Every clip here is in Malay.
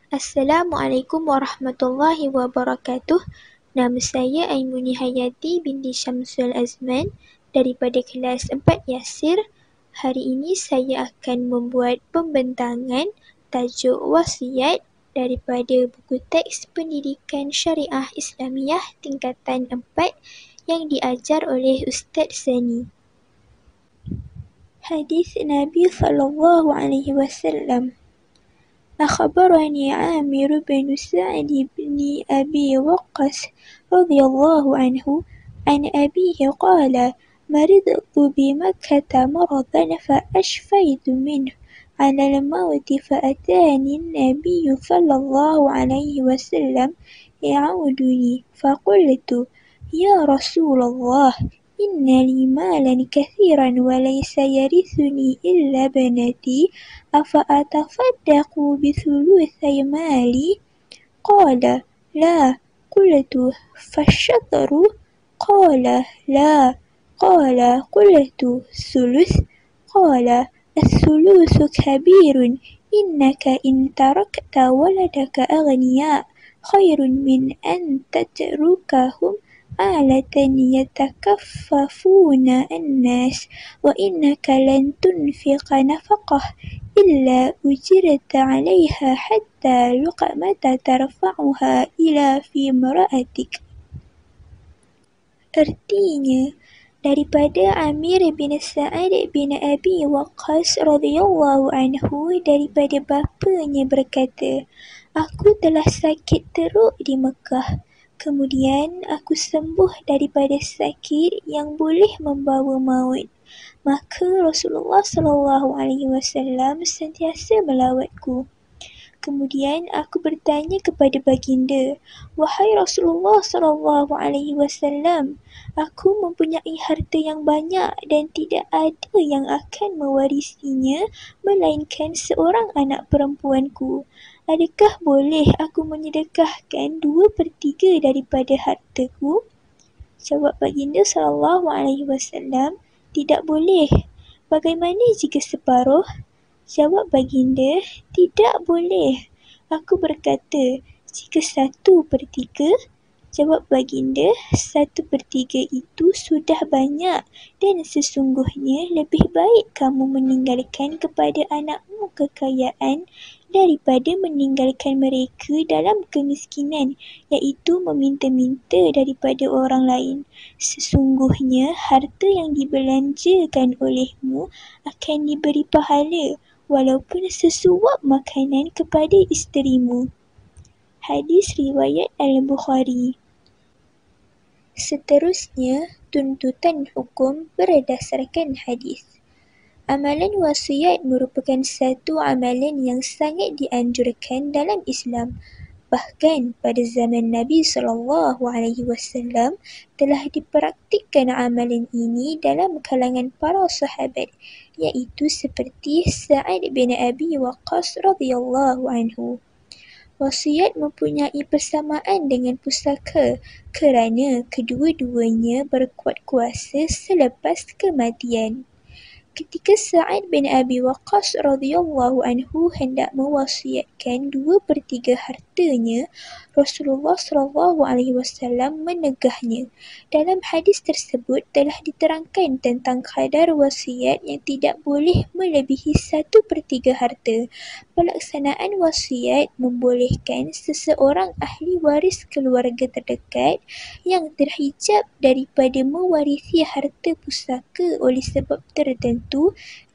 Assalamualaikum warahmatullahi wabarakatuh. Nama saya Aimuni Hayati binti Syamsul Azman daripada kelas 4 Yasir. Hari ini saya akan membuat pembentangan tajuk wasiat daripada buku teks Pendidikan Syariah Islamiah tingkatan 4 yang diajar oleh Ustaz Sani. Hadis Nabi SAW. أخبرني عامر بن سعد بن أبي وقاص رضي الله عنه عن أبيه قال: مرضت بمكة مرضا فأشفيت منه على الموت فأتاني النبي صلى الله عليه وسلم يعودني فقلت: يا رسول الله، إن لي مالا كثيرا وليس يرثني إلا ابنتي، أفأتصدق بثلثي مالي؟ قال: لا. قلت: فالشطر؟ قال: لا. قال: قلت: الثلث؟ قال: الثلث كبير، إنك إن تركت ولدك أغنياء خير من أن تتركهم آلة يتكففون الناس، وإنك لن تنفق نفقة إلا أجرت عليها حتى لقمة ترفعها إلى في امرأتك. Artinya, daripada Amir bin Sa'ad bin Abi Waqqas radhiyallahu anhu daripada bapanya berkata, aku telah sakit teruk di Mekah. Kemudian aku sembuh daripada sakit yang boleh membawa maut. Maka Rasulullah SAW sentiasa melawatku. Kemudian aku bertanya kepada baginda, wahai Rasulullah SAW, aku mempunyai harta yang banyak dan tidak ada yang akan mewarisinya melainkan seorang anak perempuanku. Adakah boleh aku menyedekahkan 2/3 daripada hartaku? Jawab baginda SAW, tidak boleh. Bagaimana jika separuh? Jawab baginda, tidak boleh. Aku berkata, jika 1/3? Jawab baginda, 1/3 itu sudah banyak dan sesungguhnya lebih baik kamu meninggalkan kepada anakmu kekayaan daripada meninggalkan mereka dalam kemiskinan, iaitu meminta-minta daripada orang lain. Sesungguhnya harta yang dibelanjakan olehmu akan diberi pahala walaupun sesuap makanan kepada isterimu. Hadis riwayat Al-Bukhari. Seterusnya, tuntutan hukum berdasarkan hadis. Amalan wasiat merupakan satu amalan yang sangat dianjurkan dalam Islam. Bahkan pada zaman Nabi SAW telah dipraktikkan amalan ini dalam kalangan para sahabat, iaitu seperti Sa'ad bin Abi Waqqas radhiyallahu anhu. Wasiat mempunyai persamaan dengan pusaka kerana kedua-duanya berkuat kuasa selepas kematian. Ketika Sa'ad bin Abi Waqqas radhiyallahu anhu hendak mewasiatkan 2/3 hartanya, Rasulullah SAW menegahnya. Dalam hadis tersebut telah diterangkan tentang kadar wasiat yang tidak boleh melebihi 1/3 harta. Pelaksanaan wasiat membolehkan seseorang ahli waris keluarga terdekat yang terhijab daripada mewarisi harta pusaka oleh sebab tertentu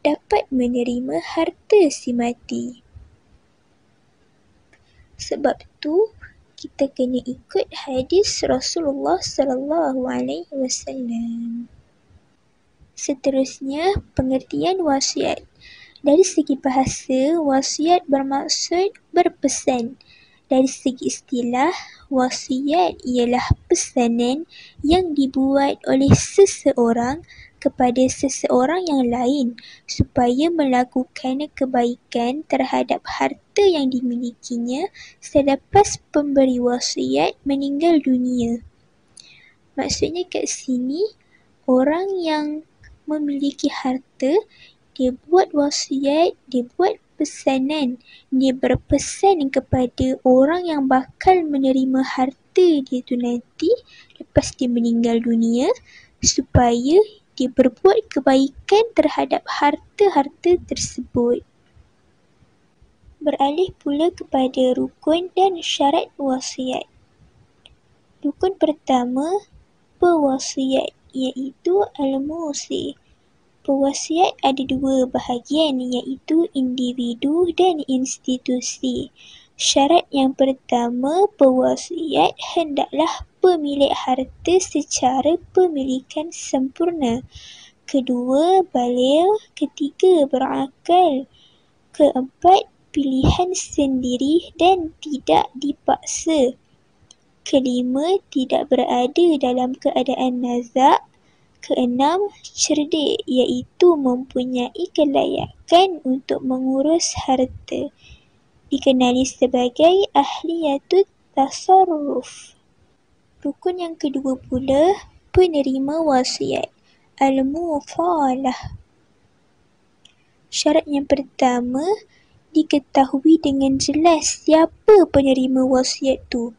dapat menerima harta si mati. Sebab tu kita kena ikut hadis Rasulullah SAW. Seterusnya, pengertian wasiat. Dari segi bahasa, wasiat bermaksud berpesan. Dari segi istilah, wasiat ialah pesanan yang dibuat oleh seseorang kepada seseorang yang lain supaya melakukan kebaikan terhadap harta yang dimilikinya selepas pemberi wasiat meninggal dunia. Maksudnya kat sini, orang yang memiliki harta, dia buat wasiat, dia buat pesanan. Dia berpesan kepada orang yang bakal menerima harta dia tu nanti lepas dia meninggal dunia supaya dia berbuat kebaikan terhadap harta-harta tersebut. Beralih pula kepada rukun dan syarat wasiat. Rukun pertama, pewasiat, iaitu al-musi. Pewasiat ada dua bahagian, iaitu individu dan institusi. Syarat yang pertama, pewasiat hendaklah pemilik harta secara pemilikan sempurna. Kedua, baligh. Ketiga, berakal. Keempat, pilihan sendiri dan tidak dipaksa. Kelima, tidak berada dalam keadaan nazak. Keenam, cerdik, iaitu mempunyai kelayakan untuk mengurus harta. Dikenali sebagai ahliyatut tasarruf. Rukun yang kedua pula, penerima wasiat, al-mufalah. Syarat yang pertama, diketahui dengan jelas siapa penerima wasiat tu.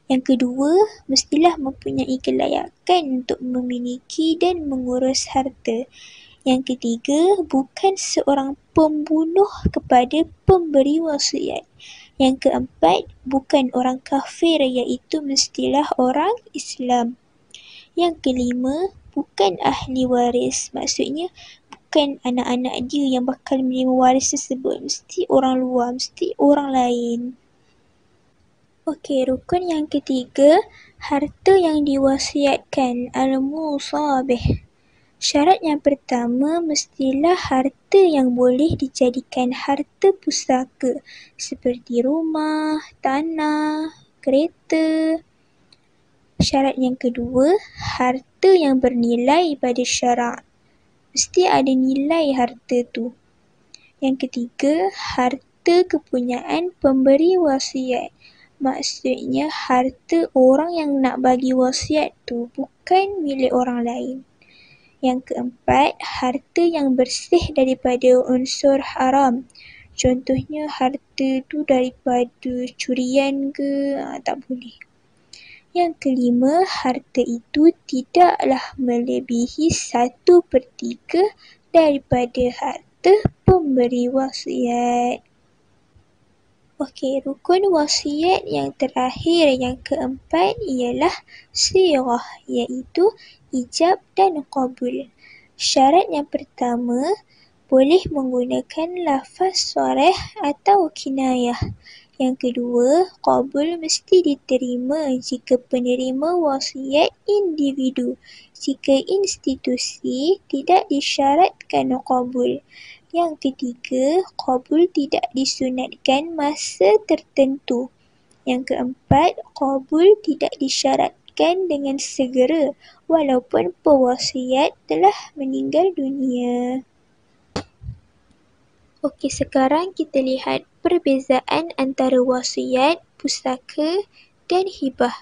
Yang kedua, mestilah mempunyai kelayakan untuk memiliki dan mengurus harta. Yang ketiga, bukan seorang pembunuh kepada pemberi wasiat. Yang keempat, bukan orang kafir, iaitu mestilah orang Islam. Yang kelima, bukan ahli waris. Maksudnya, bukan anak-anak dia yang bakal menerima waris tersebut. Mesti orang luar, mesti orang lain. Okey, rukun yang ketiga, harta yang diwasiatkan, al-musabih. Syarat yang pertama, mestilah harta yang boleh dijadikan harta pusaka seperti rumah, tanah, kereta. Syarat yang kedua, harta yang bernilai pada syarak. Mesti ada nilai harta tu. Yang ketiga, harta kepunyaan pemberi wasiat. Maksudnya harta orang yang nak bagi wasiat tu bukan milik orang lain. Yang keempat, harta yang bersih daripada unsur haram. Contohnya harta tu daripada curian ke, tak boleh. Yang kelima, harta itu tidaklah melebihi 1/3 daripada harta pemberi wasiat. Okey, rukun wasiat yang terakhir, yang keempat ialah sirah, iaitu ijab dan qabul. Syarat yang pertama, boleh menggunakan lafaz sharih atau kinayah. Yang kedua, qabul mesti diterima jika penerima wasiat individu. Jika institusi, tidak disyaratkan qabul. Yang ketiga, qabul tidak disunatkan masa tertentu. Yang keempat, qabul tidak disyaratkan dengan segera walaupun pewasiat telah meninggal dunia. Okey, sekarang kita lihat perbezaan antara wasiat, pusaka dan hibah.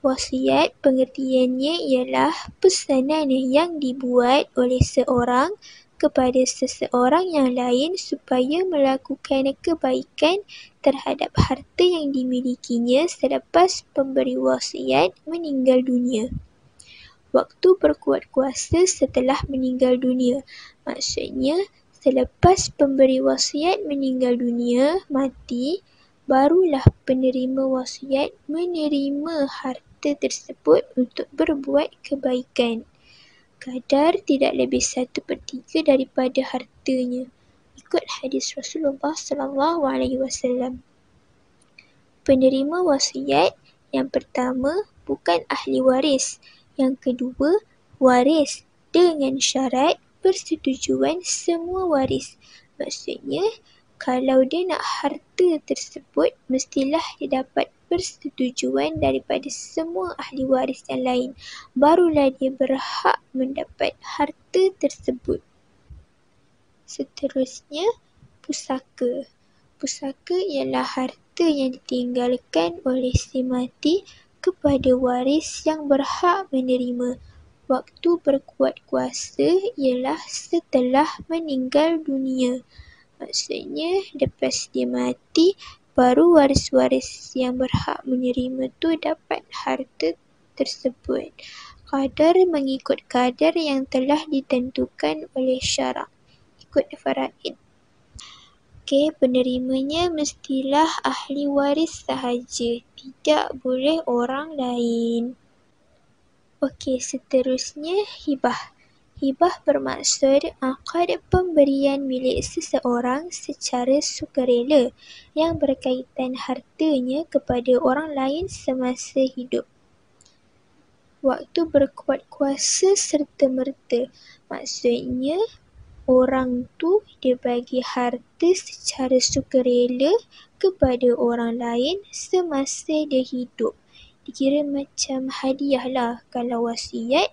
Wasiat pengertiannya ialah pesanan yang dibuat oleh seorang kepada seseorang yang lain supaya melakukan kebaikan terhadap harta yang dimilikinya selepas pemberi wasiat meninggal dunia. Waktu berkuat kuasa setelah meninggal dunia. Maksudnya, selepas pemberi wasiat meninggal dunia, mati, barulah penerima wasiat menerima harta tersebut untuk berbuat kebaikan. Kadar tidak lebih 1/3 daripada hartanya, ikut hadis Rasulullah SAW. Penerima wasiat yang pertama bukan ahli waris. Yang kedua, waris dengan syarat persetujuan semua waris. Maksudnya, kalau dia nak harta tersebut, mestilah dia dapat persetujuan daripada semua ahli waris yang lain. Barulah dia berhak mendapat harta tersebut. Seterusnya, pusaka. Pusaka ialah harta yang ditinggalkan oleh si mati kepada waris yang berhak menerima. Waktu berkuat kuasa ialah setelah meninggal dunia. Maksudnya, lepas dia mati, baru waris-waris yang berhak menerima tu dapat harta tersebut. Qadar mengikut kadar yang telah ditentukan oleh syarak, ikut faraid. Okey, penerimanya mestilah ahli waris sahaja, tidak boleh orang lain. Okey, seterusnya hibah. Hibah bermaksud akad pemberian milik seseorang secara sukarela yang berkaitan hartanya kepada orang lain semasa hidup. Waktu berkuat kuasa serta-merta, maksudnya orang tu dia bagi harta secara sukarela kepada orang lain semasa dia hidup. Dikira macam hadiah lah. Kalau wasiat,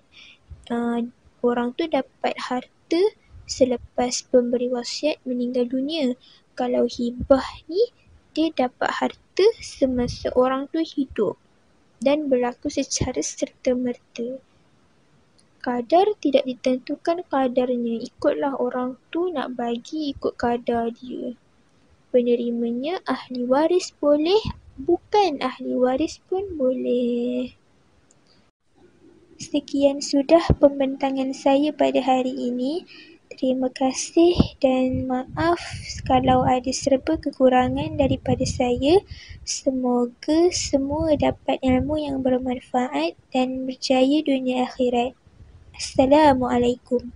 orang tu dapat harta selepas pemberi wasiat meninggal dunia. Kalau hibah ni, dia dapat harta semasa orang tu hidup dan berlaku secara serta-merta. Kadar tidak ditentukan kadarnya, ikutlah orang tu nak bagi ikut kadar dia. Penerimanya ahli waris boleh, bukan ahli waris pun boleh. Sekian sudah pembentangan saya pada hari ini. Terima kasih dan maaf kalau ada serba kekurangan daripada saya. Semoga semua dapat ilmu yang bermanfaat dan berjaya dunia akhirat. Assalamualaikum.